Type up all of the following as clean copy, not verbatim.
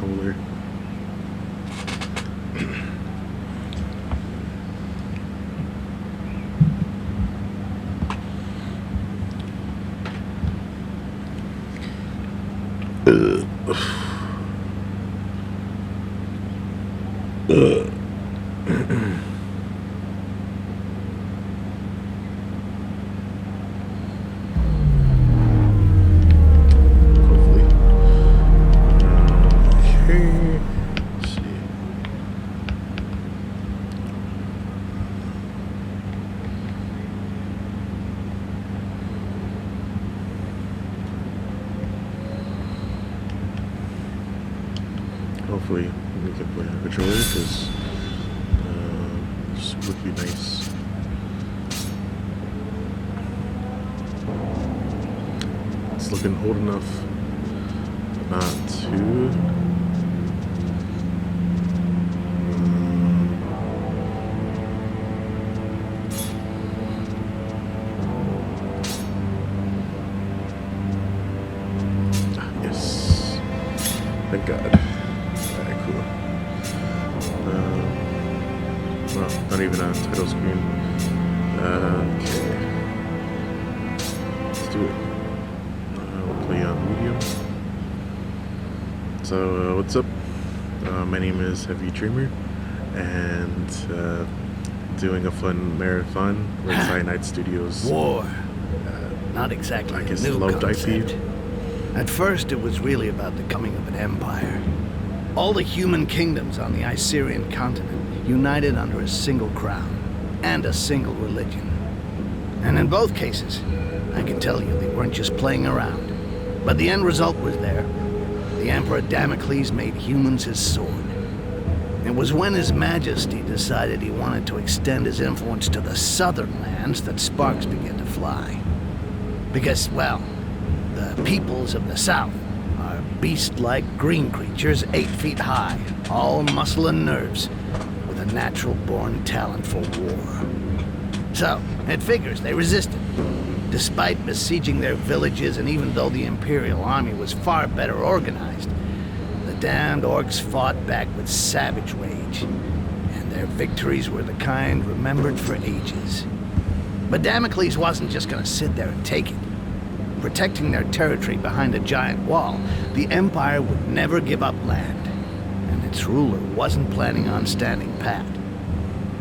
controller. Hopefully. Okay. Let's see. Hopefully we can play on a controller because this would be nice. It's looking old enough, but not too. Yes, thank God. Well, not even on title screen. Okay. Let's do it. We'll play on medium. So, what's up? My name is Heavy Dreamer, and doing a fun marathon with Cyanide Studios. War. Not exactly I a guess new loved concept. IP. At first, it was really about the coming of an empire. All the human kingdoms on the Icerian continent united under a single crown and a single religion. And in both cases, I can tell you they weren't just playing around. But the end result was there. The Emperor Damocles made humans his sword. It was when His Majesty decided he wanted to extend his influence to the southern lands that sparks began to fly. Because, well, the peoples of the south are beast-like green creatures 8 feet high, all muscle and nerves, with a natural-born talent for war. So, it figures they resisted. Despite besieging their villages, and even though the Imperial army was far better organized, the damned Orcs fought back with savage rage, and their victories were the kind remembered for ages. But Damocles wasn't just gonna sit there and take it. Protecting their territory behind a giant wall, the Empire would never give up land, and its ruler wasn't planning on standing pat.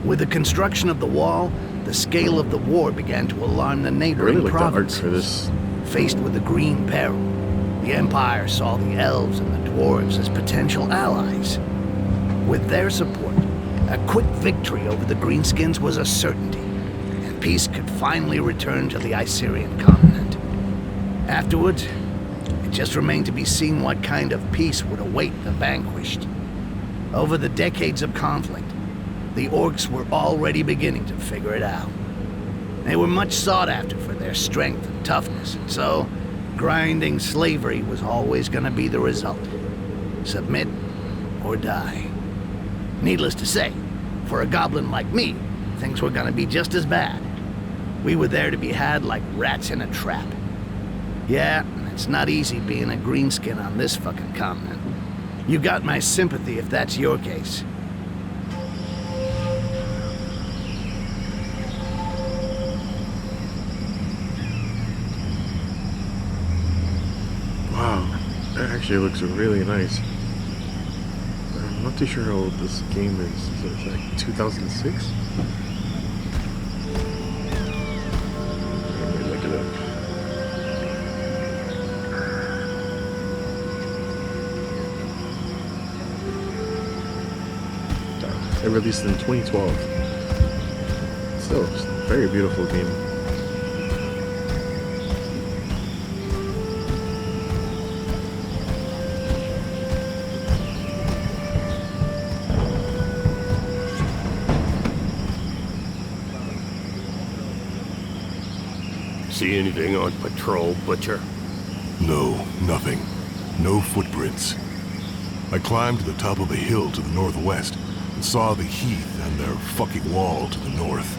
With the construction of the wall, the scale of the war began to alarm the neighboring Really like the art provinces. for this. Faced with the green peril, the Empire saw the elves and the dwarves as potential allies. With their support, a quick victory over the greenskins was a certainty, and peace could finally return to the Icerian continent. Afterwards, it just remained to be seen what kind of peace would await the vanquished. Over the decades of conflict, the Orcs were already beginning to figure it out. They were much sought after for their strength and toughness, and so grinding slavery was always going to be the result. Submit or die. Needless to say, for a goblin like me, things were going to be just as bad. We were there to be had like rats in a trap. Yeah, it's not easy being a greenskin on this fucking continent. You got my sympathy if that's your case. Wow, that actually looks really nice. I'm not too sure how old this game is. Is it like 2006? Let me look it up. It released in 2012. Still, it's a very beautiful game. See anything on patrol, Butcher? No, nothing. No footprints. I climbed to the top of a hill to the northwest and saw the heath and their fucking wall to the north.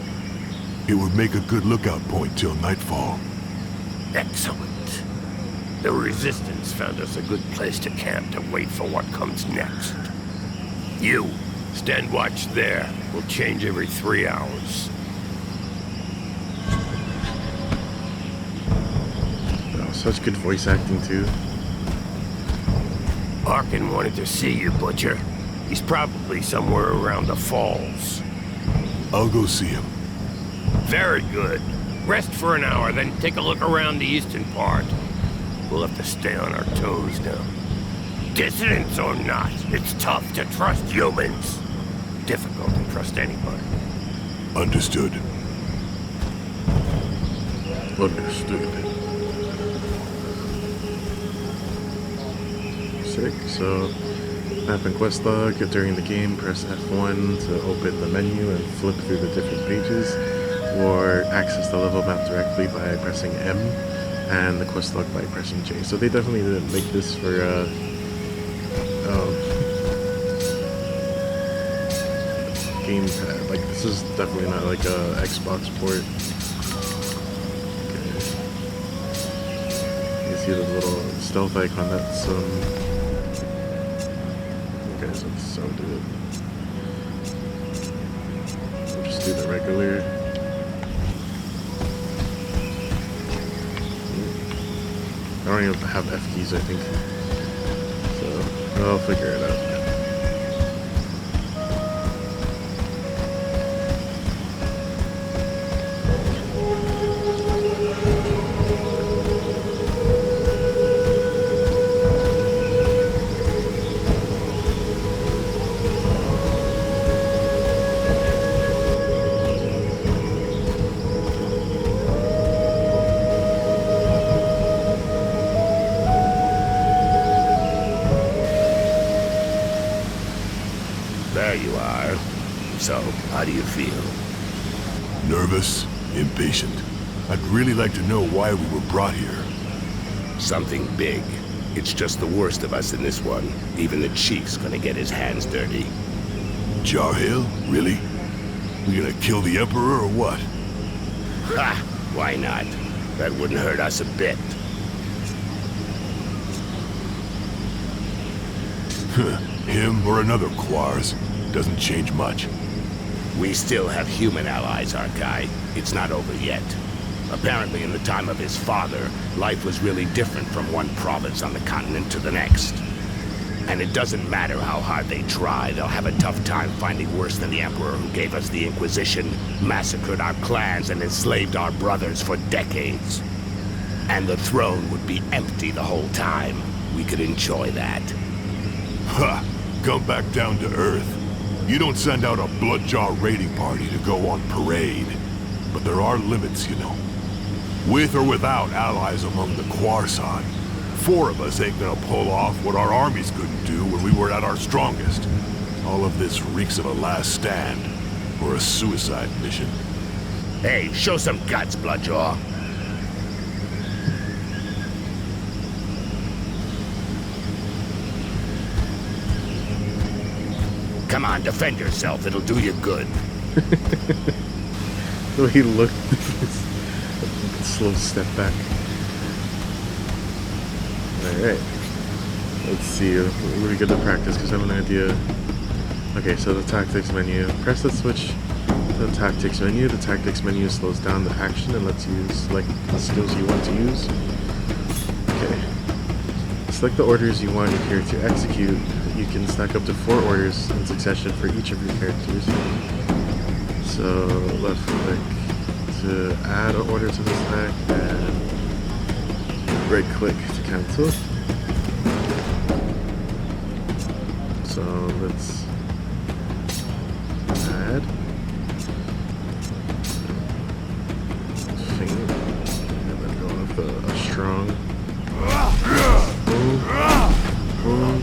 It would make a good lookout point till nightfall. Excellent. The Resistance found us a good place to camp to wait for what comes next. You, stand watch there. We'll change every 3 hours. Oh, such good voice acting too. Arkin wanted to see you, Butcher. He's probably somewhere around the falls. I'll go see him. Very good. Rest for an hour, then take a look around the eastern part. We'll have to stay on our toes now. Dissidents or not, it's tough to trust humans. Difficult to trust anybody. Understood. Understood. Sick. So, map and quest log. During the game, press F1 to open the menu and flip through the different pages, or access the level map directly by pressing M, and the quest log by pressing J. So they definitely didn't make this for gamepad. Like, this is definitely not like a Xbox port. Okay. You see the little stealth icon, that's okay, so so do it. We'll just do the regular. I don't even have F keys, I think. So I'll figure it out. There you are. So, how do you feel? Nervous, impatient. I'd really like to know why we were brought here. Something big. It's just the worst of us in this one. Even the chief's gonna get his hands dirty. Jarhill? Really? We gonna kill the Emperor or what? Ha! Why not? That wouldn't hurt us a bit. Him or another Quars. Doesn't change much. We still have human allies, our guy. It's not over yet. Apparently, in the time of his father, life was really different from one province on the continent to the next. And it doesn't matter how hard they try, they'll have a tough time finding worse than the Emperor who gave us the Inquisition, massacred our clans, and enslaved our brothers for decades. And the throne would be empty the whole time. We could enjoy that. Ha! Come back down to Earth. You don't send out a Bloodjaw raiding party to go on parade. But there are limits, you know. With or without allies among the Quarsan, 4 of us ain't gonna pull off what our armies couldn't do when we were at our strongest. All of this reeks of a last stand, or a suicide mission. Hey, show some guts, Bloodjaw. Come on, defend yourself. It'll do you good. The way he looked, slow step back. Alright. Let's see. Let me get to practice because I have an idea. Okay, so the tactics menu. Press the switch to the tactics menu. The tactics menu slows down the action and lets you select the skills you want to use. Okay. Select the orders you want your character to execute. You can stack up to 4 orders in succession for each of your characters. So left click to add an order to the stack and right click to cancel. So let's add faint and then go with a strong boom, boom.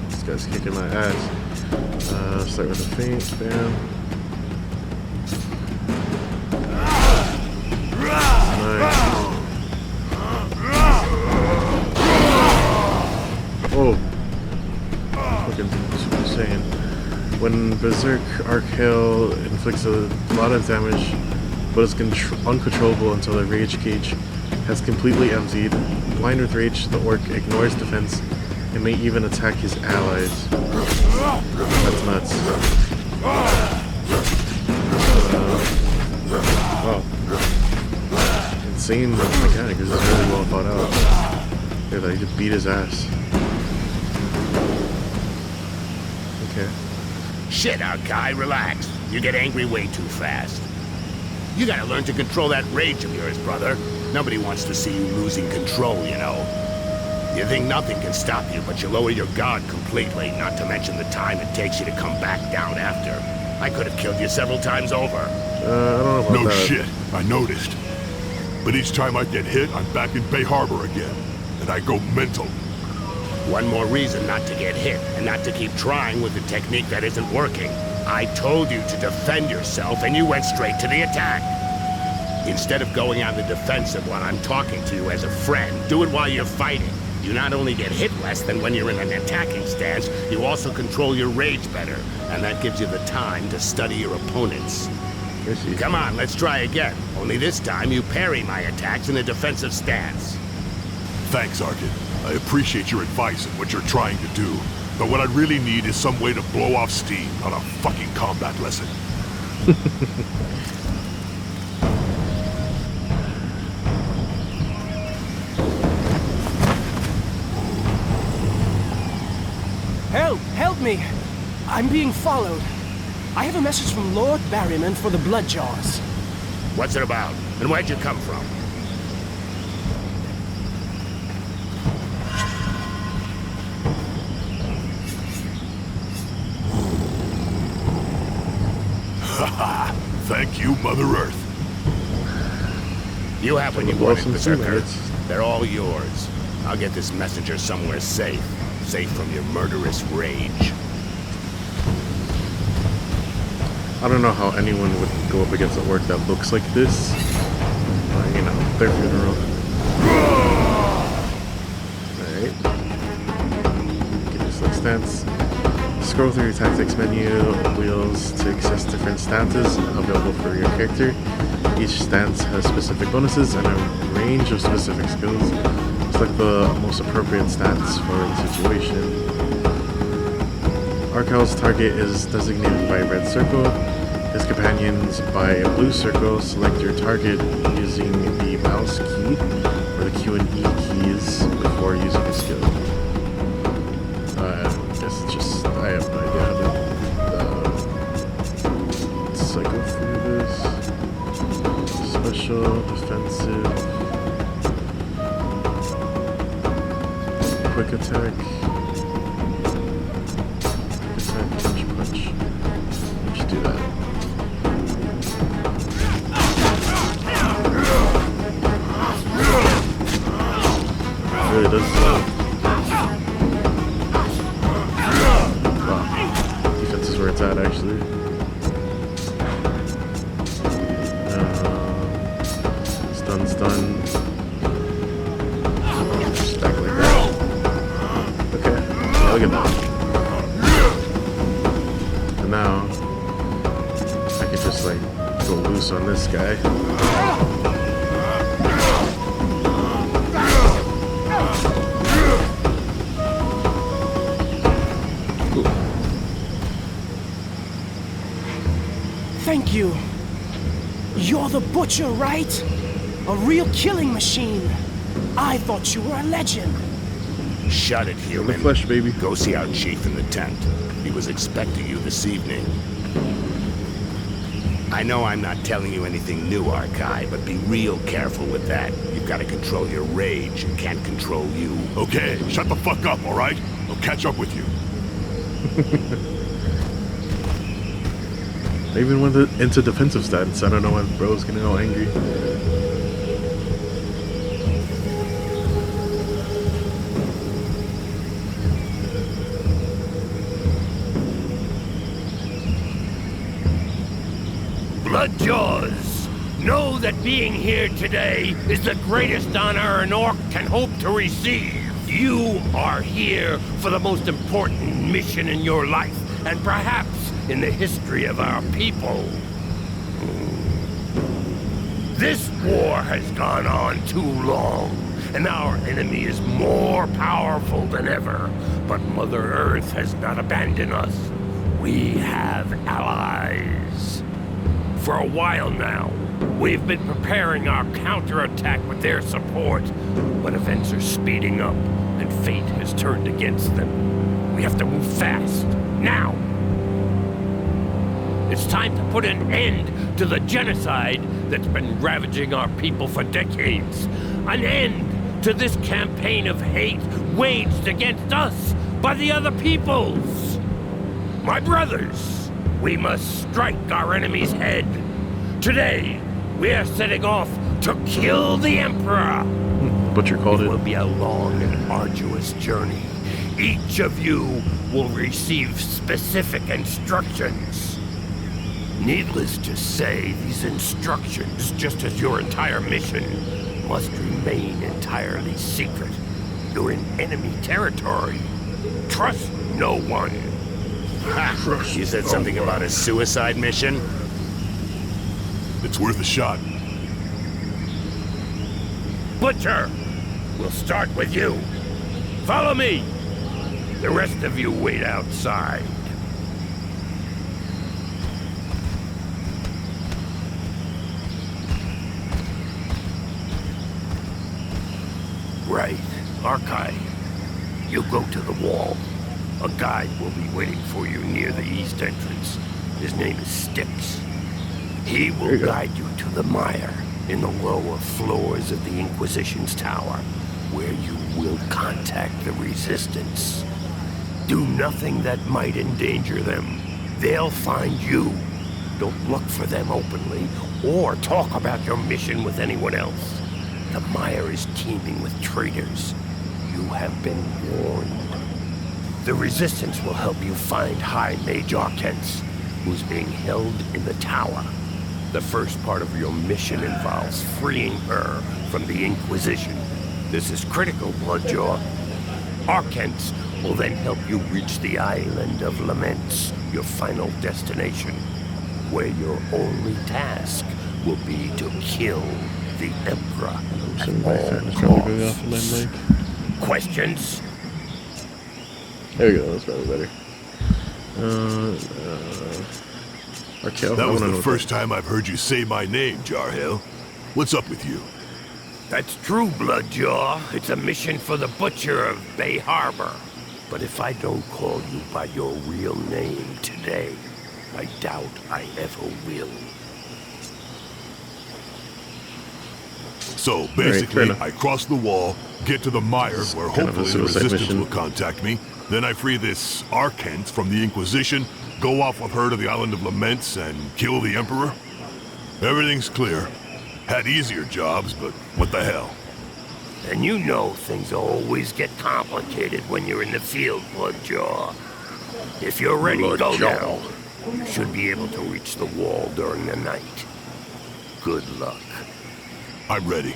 This guy's kicking my ass. Start with a feint, bam. Nice. Oh. Fucking Super Saiyan. When Berserk Archael inflicts a lot of damage, but is uncontrollable until the rage gauge has completely emptied. Blind with rage, the orc ignores defense and may even attack his allies. That's nuts. Wow. Insane mechanic. This is really well thought out. Yeah, that he could beat his ass. Okay. Shit, Arkai, relax. You get angry way too fast. You gotta learn to control that rage of yours, brother. Nobody wants to see you losing control, you know. You think nothing can stop you, but you lower your guard completely, not to mention the time it takes you to come back down after. I could have killed you several times over. I don't know about No that. shit, I noticed. But each time I get hit, I'm back in Bay Harbor again. And I go mental. One more reason not to get hit, and not to keep trying with a technique that isn't working. I told you to defend yourself, and you went straight to the attack. Instead of going on the defensive while I'm talking to you as a friend, do it while you're fighting. You not only get hit less than when you're in an attacking stance, you also control your rage better, and that gives you the time to study your opponents. I see. Come on, let's try again. Only this time you parry my attacks in a defensive stance. Thanks, Arkin. I appreciate your advice and what you're trying to do. But what I really need is some way to blow off steam, not a fucking combat lesson. Help! Help me! I'm being followed. I have a message from Lord Barryman for the Bloodjaws. What's it about? And where'd you come from? Thank you, Mother Earth. You have what you Well, wanted, some Berserker. teammates. They're all yours. I'll get this messenger somewhere safe. Safe from your murderous rage. I don't know how anyone would go up against an orc that looks like this. You know, their funeral. Alright. Get your select stance. Scroll through your tactics menu, wheels to access different stances available for your character. Each stance has specific bonuses and a range of specific skills. Select the most appropriate stance for the situation. Arkel's target is designated by a red circle. His companions by a blue circle. Select your target using the mouse key or the Q and E keys before using a skill. I guess it's just, I have no idea how to cycle through this. Special, defensive, quick attack, punch, punch. Let's do that. Really does. Wow. Defense is where it's at, actually. Stun. Just back like that. Okay. Yeah, look at that. And now I can just like go loose on this guy. Cool. Thank you. You're the butcher, right? A real killing machine. I thought you were a legend. Shut it, In the human. flesh, baby. Go see our chief in the tent. He was expecting you this evening. I know I'm not telling you anything new, Arkai, but be real careful with that. You've got to control your rage. It can't control you. Okay, shut the fuck up, alright? I'll catch up with you. I even went into defensive stance. I don't know when bro's getting all angry. Bloodjaws, know that being here today is the greatest honor an orc can hope to receive. You are here for the most important mission in your life, and perhaps in the history of our people. This war has gone on too long, and our enemy is more powerful than ever. But Mother Earth has not abandoned us. We have allies. For a while now, we've been preparing our counterattack with their support, but events are speeding up, and fate has turned against them. We have to move fast, now. It's time to put an end to the genocide that's been ravaging our people for decades. An end to this campaign of hate waged against us by the other peoples. My brothers, we must strike our enemy's head. Today, we are setting off to kill the Emperor. Butcher called It it. will be a long and arduous journey. Each of you will receive specific instructions. Needless to say, these instructions, just as your entire mission, must remain entirely secret. You're in enemy territory. Trust no one. Ha! You said something about a suicide mission? It's worth a shot. Butcher, we'll start with you. Follow me. The rest of you wait outside. Right. Archive. You go to the wall. A guide will be waiting for you near the east entrance. His name is Styx. He will guide you to the mire in the lower floors of the Inquisition's tower, where you will contact the Resistance. Do nothing that might endanger them. They'll find you. Don't look for them openly, or talk about your mission with anyone else. The mire is teeming with traitors. You have been warned. The Resistance will help you find High Mage Orcs, who's being held in the tower. The first part of your mission involves freeing her from the Inquisition. This is critical, Bloodjaw. Orcs will then help you reach the Island of Laments, your final destination, where your only task will be to kill the Emperor at all costs. Questions? There we go, that's probably better. Okay, That was the first time I've heard you say my name, Jarhill. What's up with you? That's true, Bloodjaw. It's a mission for the Butcher of Bay Harbor. But if I don't call you by your real name today, I doubt I ever will. So, basically, enough. I cross the wall, get to the mire, where kind of a hopefully the suicide Resistance mission. will contact me. Then I free this Arcant from the Inquisition, go off with her to the Island of Laments, and kill the Emperor. Everything's clear. Had easier jobs, but what the hell? And you know things always get complicated when you're in the field, Bloodjaw. If you're ready, go now. You should be able to reach the wall during the night. Good luck. I'm ready.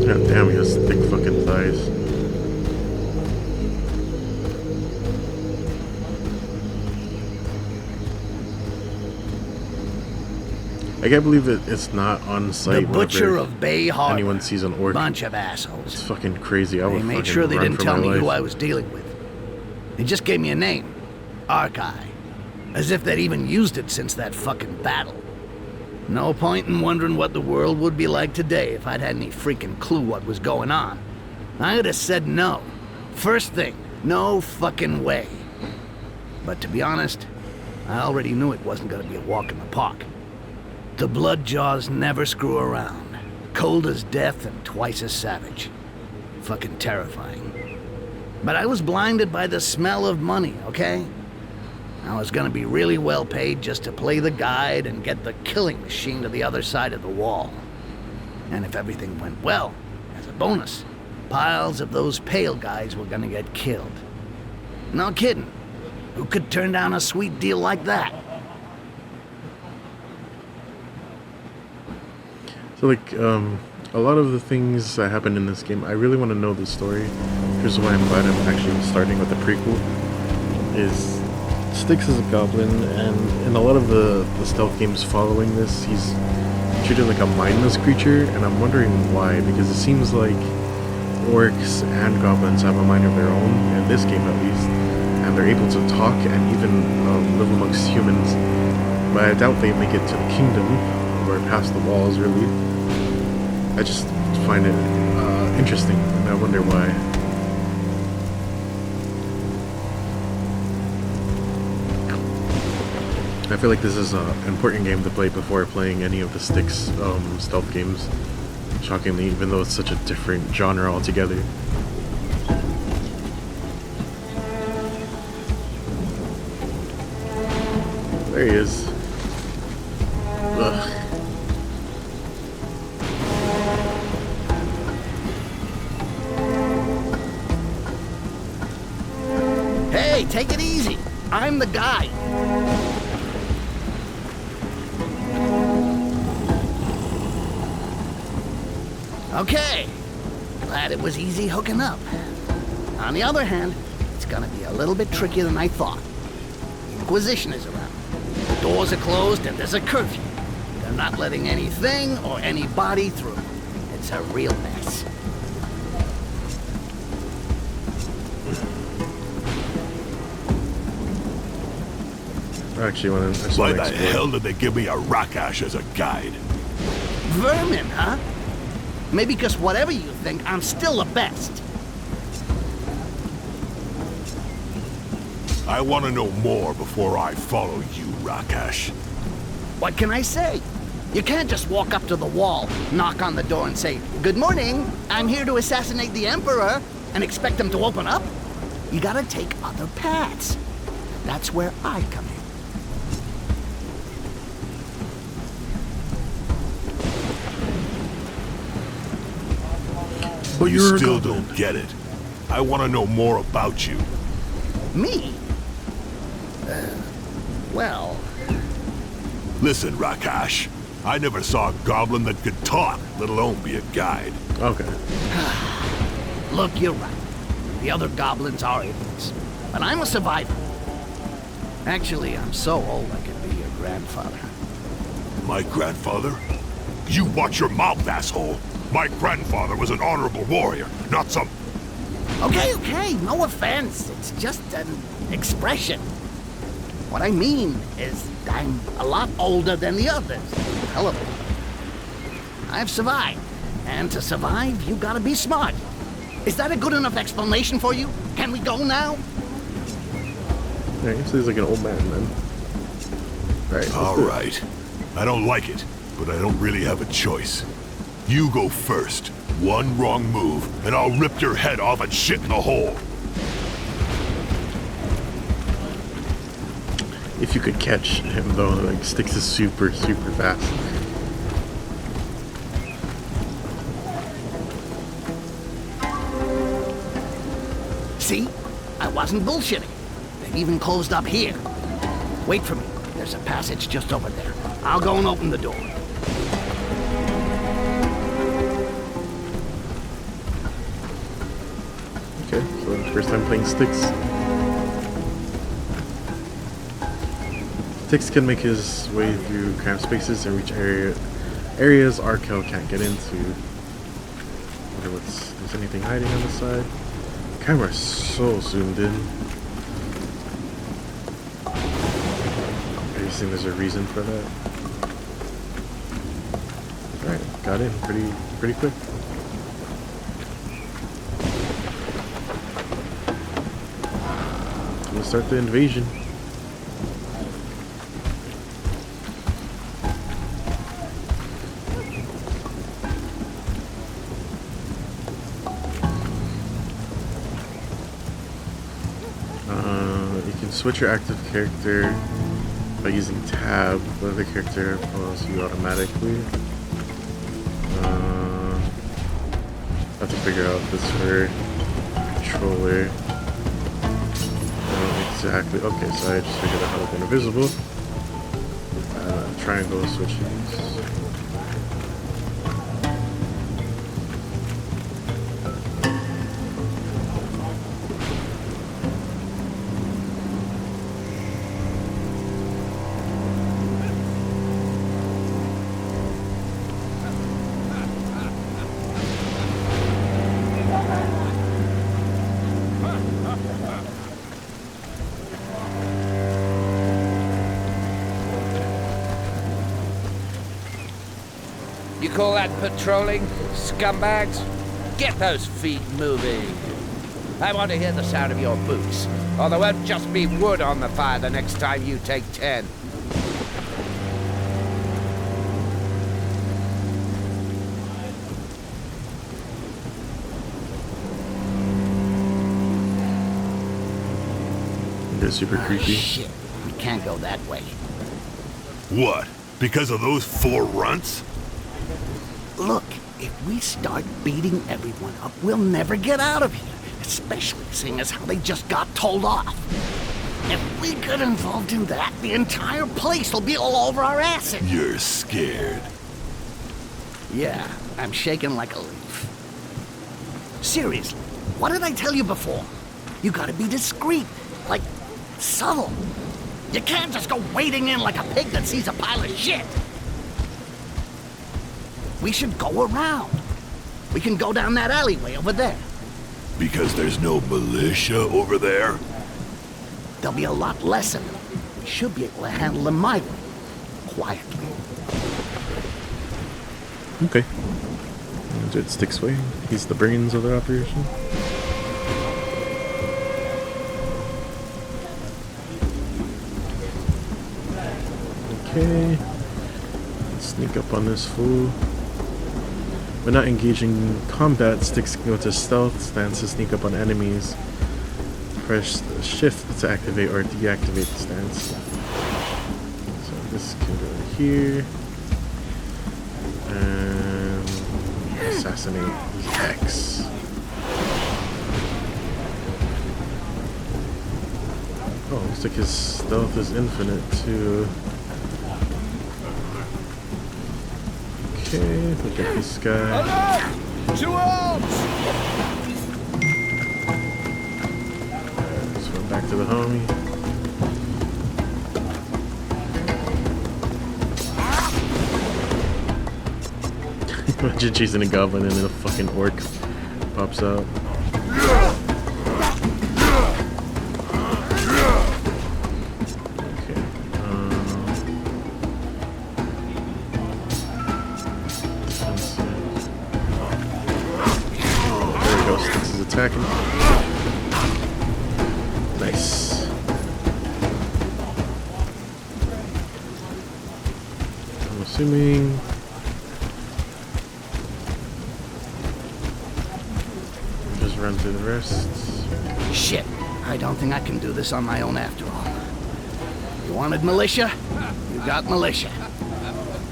God damn, he has thick fucking thighs. I can't believe that it's not on The site. Butcher whenever of Bay Harbor. anyone sees an orc. Bunch of It's assholes. fucking crazy. I They would made fucking sure they run didn't for tell my me who life. I was dealing with. They just gave me a name. Archive. As if they'd even used it since that fucking battle. No point in wondering what the world would be like today if I'd had any freaking clue what was going on. I would have said no. First thing, no fucking way. But to be honest, I already knew it wasn't gonna be a walk in the park. The Bloodjaws never screw around. Cold as death and twice as savage. Fucking terrifying. But I was blinded by the smell of money, okay? I was gonna be really well paid just to play the guide and get the killing machine to the other side of the wall. And if everything went well, as a bonus, piles of those pale guys were gonna get killed. No kidding. Who could turn down a sweet deal like that? So like, a lot of the things that happen in this game, I really want to know the story. Here's why I'm glad I'm actually starting with the prequel. Is Styx is a goblin, and in a lot of the stealth games following this, he's treated like a mindless creature, and I'm wondering why, because it seems like orcs and goblins have a mind of their own, in this game at least, and they're able to talk and even live amongst humans, but I doubt they make it to the kingdom, or past the walls really. I just find it interesting, and I wonder why. I feel like this is an important game to play before playing any of the Styx stealth games. Shockingly, even though it's such a different genre altogether. There he is. Ugh. Hey, take it easy. I'm the guy. Okay. Glad it was easy hooking up. On the other hand, it's gonna be a little bit trickier than I thought. The Inquisition is around. The doors are closed and there's a curfew. They're not letting anything or anybody through. It's a real mess. Actually, Why the hell did they give me a Rakash as a guide? Vermin, huh? Maybe because whatever you think, I'm still the best. I want to know more before I follow you, Rakash. What can I say? You can't just walk up to the wall, knock on the door and say, "Good morning, I'm here to assassinate the Emperor," and expect them to open up. You gotta take other paths. That's where I come in. But you still don't get it. I want to know more about you. Me? Well... Listen, Rakash. I never saw a goblin that could talk, let alone be a guide. Okay. Look, you're right. The other goblins are idiots. But I'm a survivor. Actually, I'm so old I could be your grandfather. My grandfather? You watch your mouth, asshole. My grandfather was an honorable warrior, not some... Okay, no offense. It's just an expression. What I mean is I'm a lot older than the others. Hell of a lot. I've survived. And to survive, you gotta be smart. Is that a good enough explanation for you? Can we go now? Yeah, I guess he's like an old man then. Right. All right. I don't like it, but I don't really have a choice. You go first. One wrong move, and I'll rip your head off and shit in the hole. If you could catch him though, like Styx is super, super fast. See? I wasn't bullshitting. They've even closed up here. Wait for me. There's a passage just over there. I'll go and open the door. Okay, so first time playing Styx. Styx can make his way through cramped spaces and reach areas Arkel can't get into. Wonder if there's anything hiding on the side. The camera's so zoomed in. I just think there's a reason for that. Alright, got in pretty quick. We'll start the invasion. You can switch your active character by using tab. The other character follows you automatically. I have to figure out this for controller. exactly? Okay, so I just figured out how to be invisible. Triangle switches. You call that patrolling, scumbags? Get those feet moving. I want to hear the sound of your boots, or there won't just be wood on the fire the next time you take 10. They're super creepy. Shit, we can't go that way. What? Because of those 4 runts? Look, if we start beating everyone up, we'll never get out of here. Especially seeing as how they just got told off. If we get involved in that, the entire place will be all over our asses. You're scared. Yeah, I'm shaking like a leaf. Seriously, what did I tell you before? You gotta be discreet, like subtle. You can't just go wading in like a pig that sees a pile of shit. We should go around. We can go down that alleyway over there. Because there's no militia over there? There'll be a lot less of them. We should be able to handle them my way. Quietly. Okay. It sticks way. He's the brains of the operation. Okay. Let's sneak up on this fool. When not engaging in combat, sticks can go to stealth stance to sneak up on enemies. Press shift to activate or deactivate the stance. So this can go here. And assassinate X. Oh, looks like his stealth is infinite too. Okay, look at this guy. Alert! 2 Orcs! Let's go back to the homie. Imagine chasing a goblin and then a fucking orc pops out. Okay. There we go. Sticks is attacking. Nice. I'm assuming. Just run through the rest. Shit, I don't think I can do this on my own after all. You wanted militia? You got militia.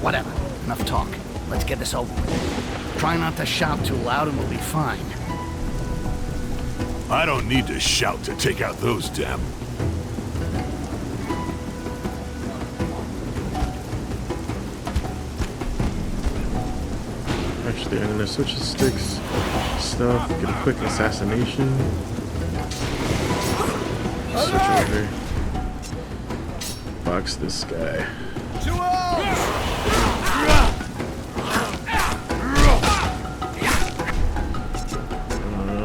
Whatever, enough talk. Let's get this over with. Try not to shout too loud and we'll be fine. I don't need to shout to take out those damn... Actually, I'm gonna switch the sticks. Stuff, get a quick assassination. Switch over. Box this guy. 2 Orcs!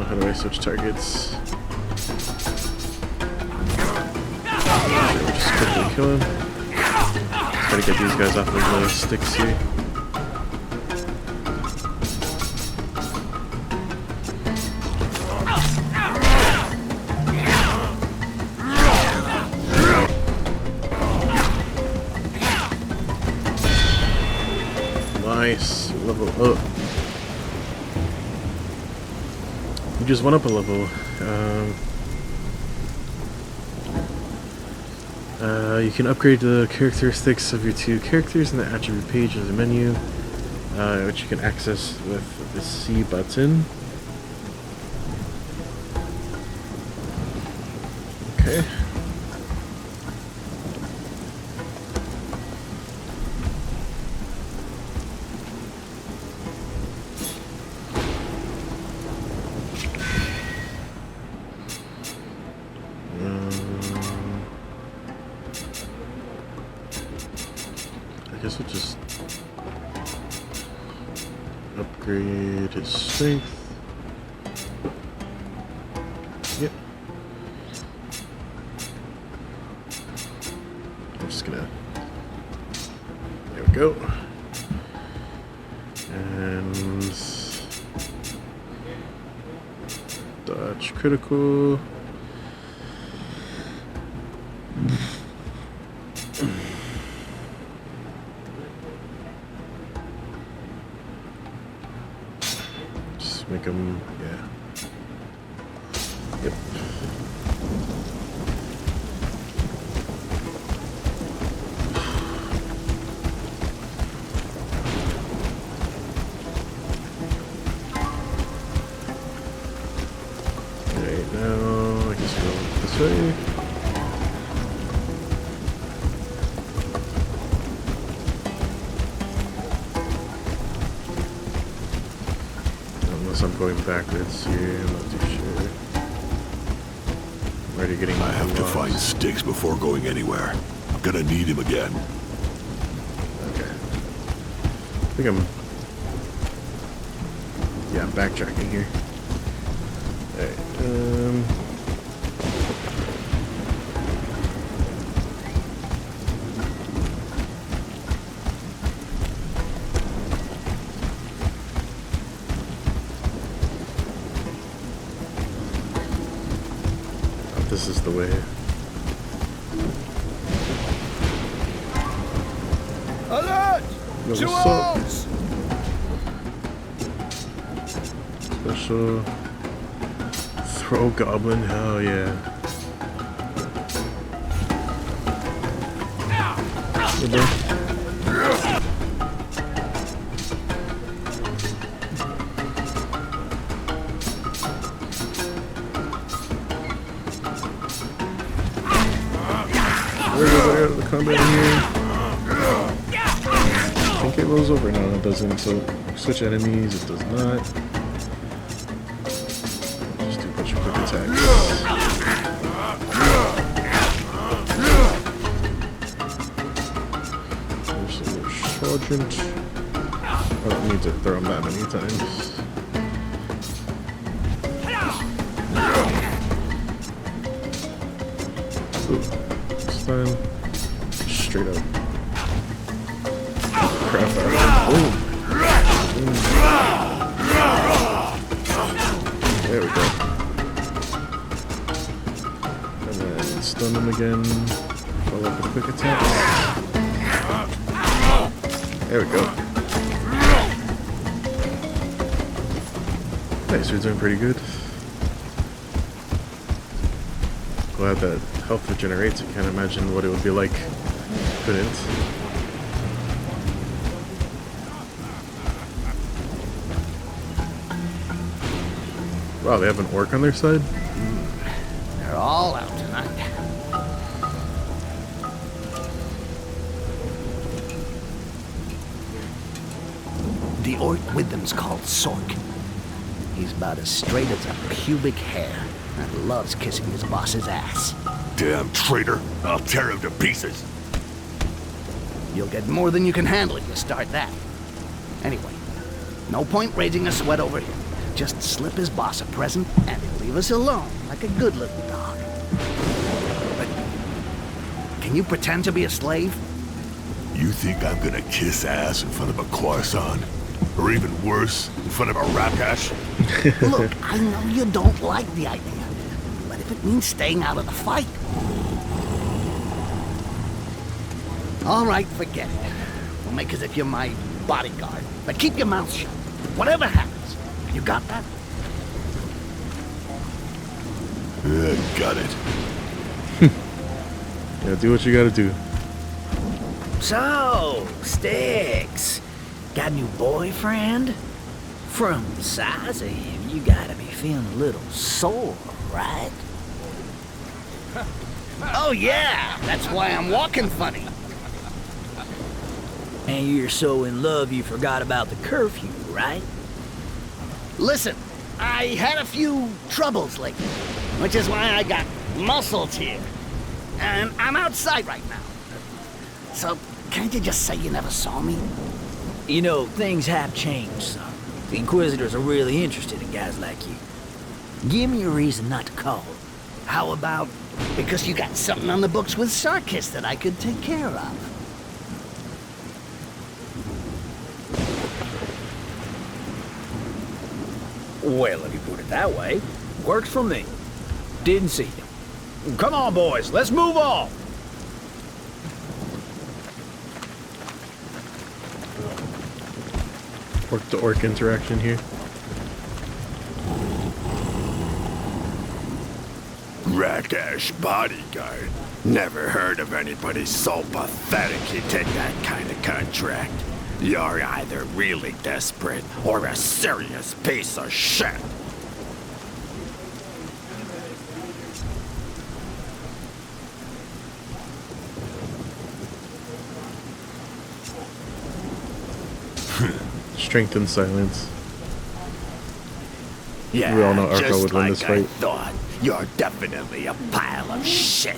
How do I switch targets? We'll just quickly kill him. Try to get these guys off of the sticks here. Nice, level up. You just went up a level. You can upgrade the characteristics of your 2 characters in the attribute page of the menu, which you can access with the C button. Okay. guess we'll just upgrade his strength. Yep. I'm just gonna. There we go. And dodge critical. Just make him, yeah. Yep. Alright, now I guess go this way. Unless I'm going backwards here, I'm not too sure. I'm already getting I have to lost. find Sticks before going anywhere. I'm gonna need him again. Okay. I think I'm... Yeah, I'm backtracking here. Alright, this is the way. Alert! Yo, Two what's up? Orcs! Special throw goblin, hell yeah. Hey, bro. Where's everybody out of the combat in here? I think it rolls over. No, it doesn't. So switch enemies, it does not. Just do a bunch of quick attacks. There's some more sergeant. I don't need to throw him that many times. Ooh, this time, straight up. Crap out of him. Boom. There we go. And then stun him again. Follow up with quick attack. There we go. Nice, we're doing pretty good. Glad that health regenerates. I can't imagine what it would be like if it couldn't. Wow, they have an orc on their side? They're all out tonight. The orc with them's called Sork. He's about as straight as a pubic hair and loves kissing his boss's ass. Damn traitor. I'll tear him to pieces. You'll get more than you can handle if you start that. Anyway, no point raising a sweat over him. Just slip his boss a present and he'll leave us alone like a good little dog. But can you pretend to be a slave? You think I'm gonna kiss ass in front of a croissant? Or even worse, in front of a Rakash? Look, I know you don't like the idea, but if it means staying out of the fight... All right, forget it. We'll make as if you're my bodyguard, but keep your mouth shut. Whatever happens. You got that? Got it. Yeah, do what you gotta do. So, Sticks, got a new boyfriend? From the size of him, you gotta be feeling a little sore, right? Oh yeah, that's why I'm walking funny. And you're so in love you forgot about the curfew, right? Listen, I had a few troubles lately, which is why I got muscles here. And I'm outside right now. So, Can't you just say you never saw me? You know, things have changed some. The Inquisitors are really interested in guys like you. Give me a reason not to call. How about because you got something on the books with Sarkis that I could take care of? Well, if you put it that way, works for me. Didn't see you. Come on, boys, let's move on. Orc to orc interaction here. Rakesh bodyguard. Never heard of anybody so pathetic he'd take that kind of contract. You're either really desperate or a serious piece of shit. Strength and silence. Yeah, We all know Arco just would win like this I fight. thought. You're definitely a pile of shit.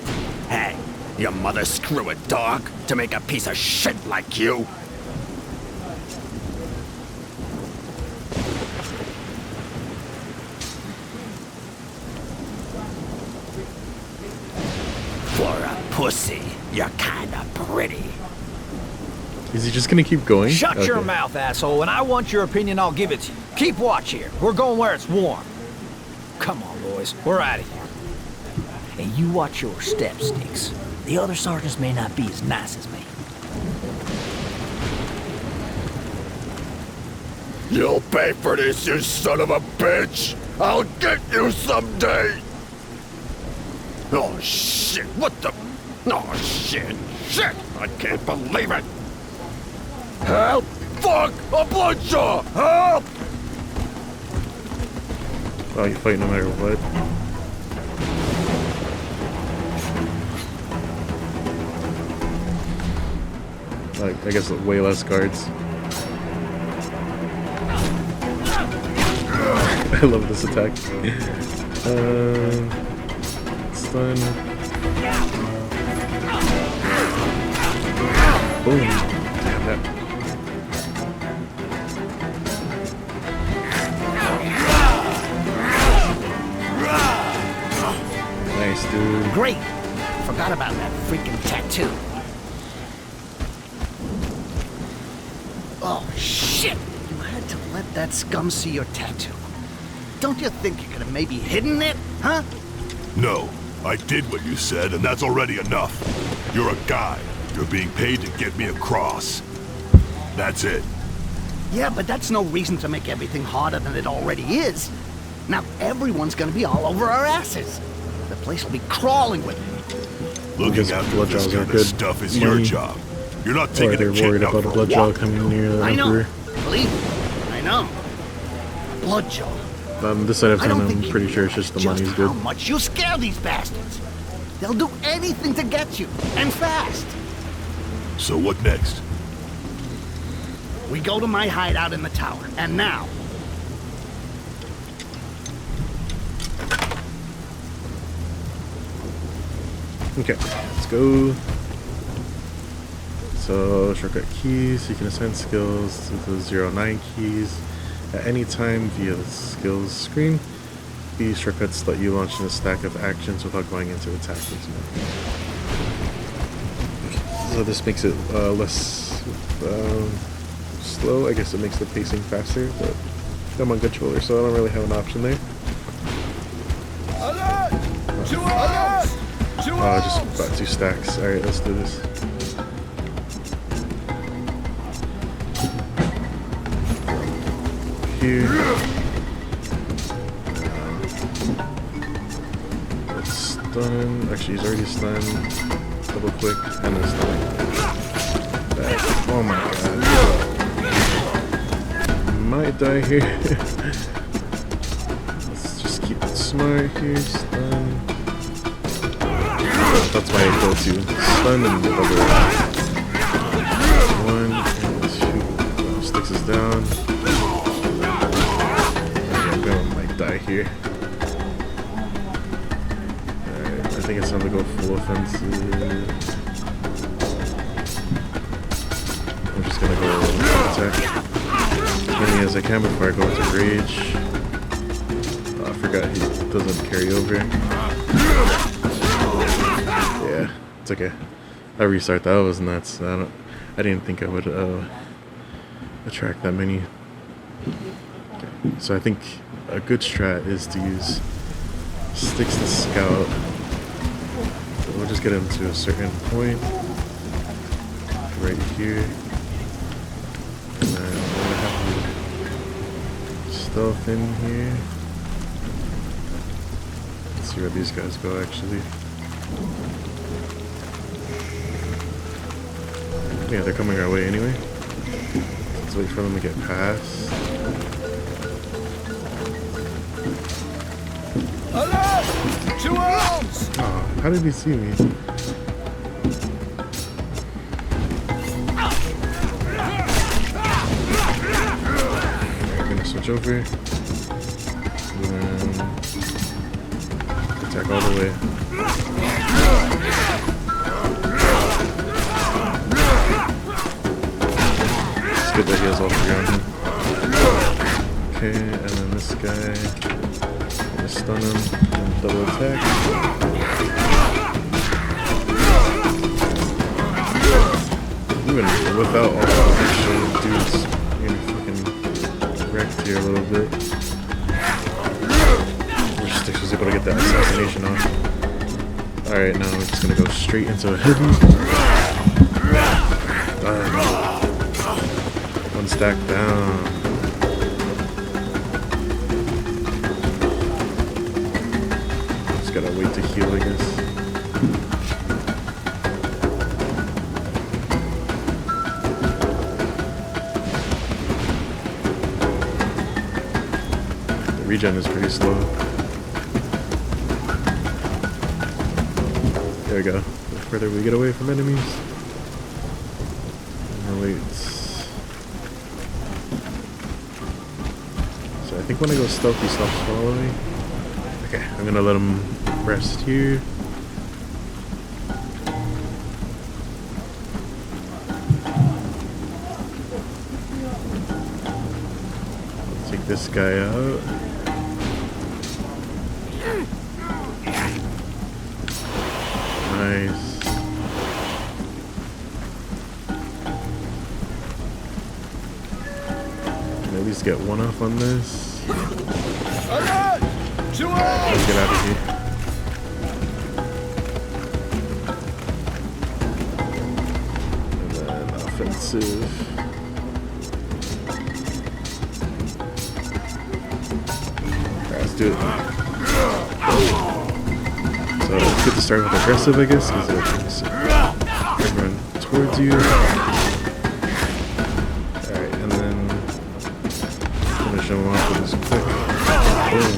Hey, your mother screw a dog to make a piece of shit like you? For a pussy, you're kinda pretty. Is he just gonna keep going? Shut your Okay. mouth, asshole, and I want your opinion, I'll give it to you. Keep watch here. We're going where it's warm. Come on, boys. We're out of here. And you watch your step, Sticks. The other sergeants may not be as nice as me. You'll pay for this, you son of a bitch! I'll get you someday! Oh shit, what the? Oh shit, shit! I can't believe it! Help! Fuck! A bloodshot! Help! Oh, you fight no matter what. Like, I guess way less guards. I love this attack. Stun. Boom. Damn that. Nice, dude. Great. Forgot about that freaking tattoo. Oh, shit! You had to let that scum see your tattoo. Don't you think you could have maybe hidden it, huh? No, I did what you said, and that's already enough. You're a guy. You're being paid to get me across. That's it. Yeah, but that's no reason to make everything harder than it already is. Now everyone's gonna be all over our asses. The place will be crawling with them. Looking Because after blood this jaws are kind of good stuff is your money. job. You're not Or taking they're a kid worried out about a for blood a jaw walk. coming near the I know. Emperor. Believe me, I know. Bloodjaw. This side of I town, don't think I'm you pretty sure it's just the money's good. how much you scare these bastards. They'll do anything to get you, and fast. So what next? We go to my hideout in the tower, and now. Okay, let's go. So, shortcut keys, you can assign skills to the 09 keys at any time via the skills screen. These shortcuts let you launch in a stack of actions without going into the tactics menu. So this makes it less slow. I guess it makes the pacing faster, but I'm on controller, so I don't really have an option there. Oh, just about 2 stacks. Alright, let's do this. Here. Let's stun. Actually, he's already stunned. Double click and then stun. Back. Oh my god. Might die here. Let's just keep it smart here. Stun. That's my go-to. Stun and double. 1 and 2. Sticks us down. Okay, I might die here. Alright, I think it's time to go full offensive. attack as many as I can before I go into rage. I forgot he doesn't carry over. Yeah, it's okay. I restart. That was nuts. I didn't think I would attract that many. Okay. So I think a good strat is to use sticks to scout. So we'll just get him to a certain point right here, and then I'm gonna have to stealth in here. Let's see where these guys go actually. Yeah, they're coming our way anyway. Let's wait for them to get past. Alert! To arms! Oh, how did he see me? I'm gonna switch over. And then attack all the way. Good that he has all three on him. Okay, and then this guy, I'm gonna stun him and double attack. Even without all the extra dudes, you're gonna fucking wrecked here a little bit. Which Sticks was able to get that assassination off. Alright, now we're just gonna go straight into a heavy. One stack down. Just gotta wait to heal, I guess. The regen is pretty slow. There we go. The further we get away from enemies. And wait. I think when I go stealth, he stops following. Okay, I'm gonna let him rest here. Take this guy out. Nice. Can at least get one off on this. Let's get out of here. And then offensive. Alright, let's do it. So it's good to start with aggressive, I guess, because it brings everyone towards you. Alright, and then finish him off with this quick. Boom.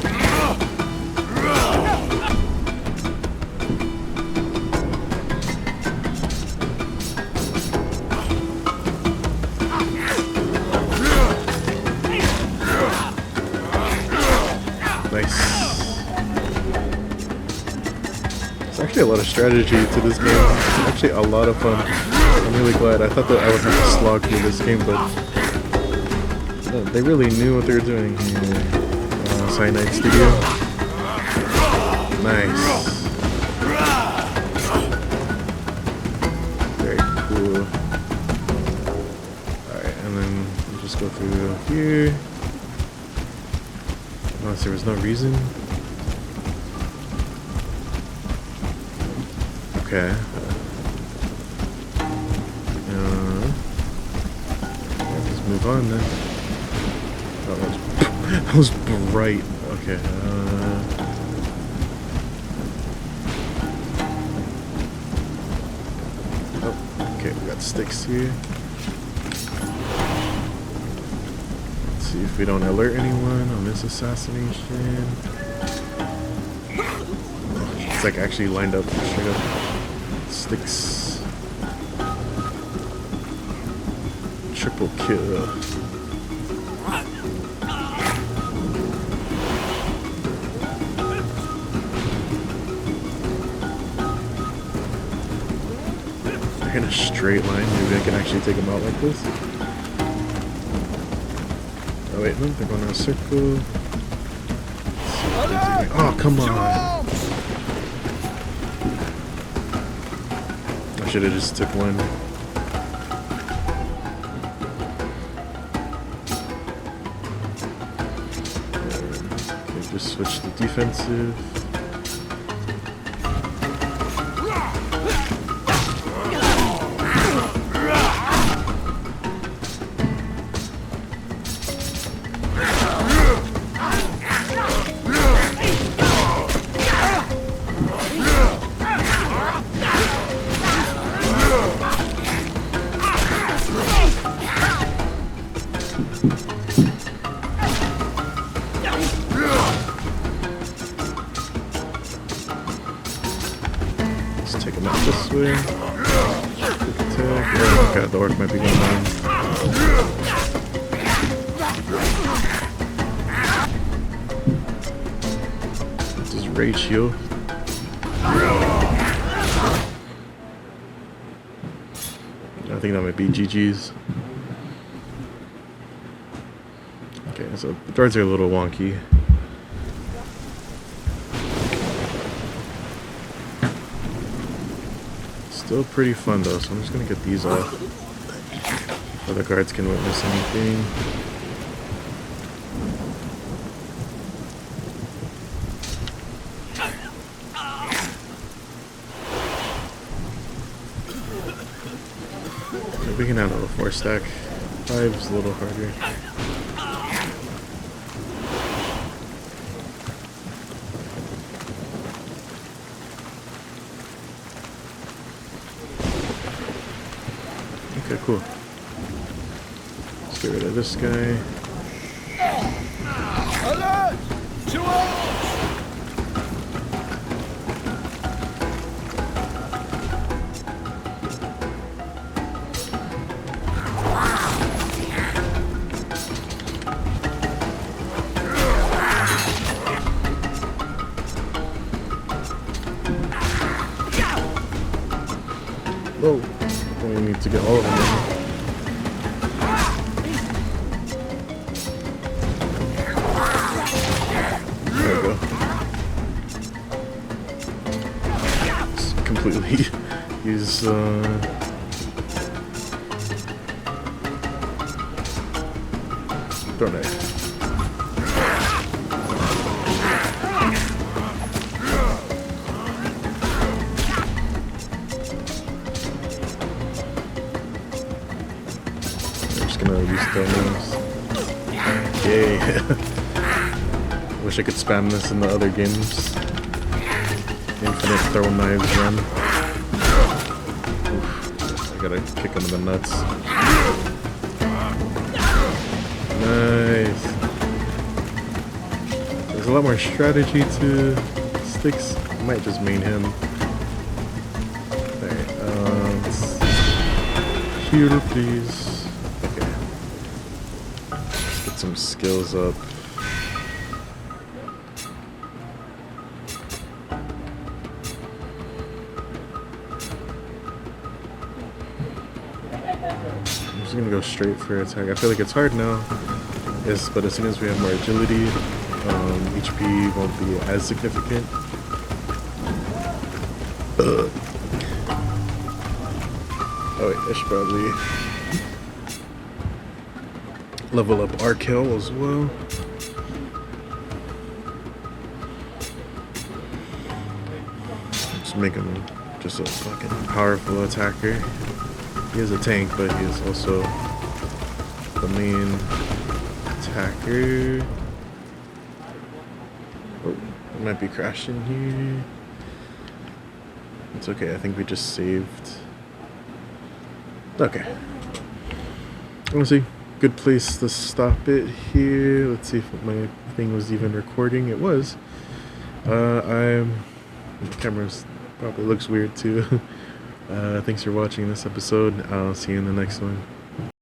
Nice. There's actually a lot of strategy to this game. It's actually a lot of fun. I'm really glad. I thought that I would have to slog through this game, but they really knew what they were doing here. Cyanide Studio. Nice. Very cool. Alright, and then we'll just go through here. Unless there was no reason. Okay. Let's move on then. Oh, that was bright. Okay. Oh, okay, we got sticks here. Let's see if we don't alert anyone on this assassination. It's like actually lined up straight up. Sticks. Triple kill. They're in a straight line. Maybe I can actually take them out like this. Oh wait, no, they're going in a circle. Oh, come on. I should have just took one. Okay, just switch to defensive. Let's take him out this way. Quick attack. Oh god, the orc might be going on. What's his ratio? I think that might be GG's. Okay, so the droids are a little wonky. Still pretty fun though, so I'm just gonna get these off so the guards can witness anything. We can handle a 4-stack. 5's a little harder. Okay, cool. Let's get rid of this guy. Alert! To Orcs! Whoa. We need to get all of them in. There we go. It's completely use throw knife. Gonna use throw-knives. Yay! Wish I could spam this in the other games. Infinite throw knives run. Oof. I gotta kick him in the nuts. Nice. There's a lot more strategy to sticks. I might just main him. Alright, let's heal please. Some skills up. I'm just gonna go straight for attack. I feel like it's hard now. Yes, but as soon as we have more agility, HP won't be as significant. Oh wait, I should probably level up our kill as well. Just make him just a fucking powerful attacker. He is a tank, but he is also the main attacker. Oh, it might be crashing here. It's okay, I think we just saved. Okay. Let's see. Good place to stop it here. Let's see if my thing was even recording. It was. The camera's probably looks weird too. Thanks for watching this episode. I'll see you in the next one.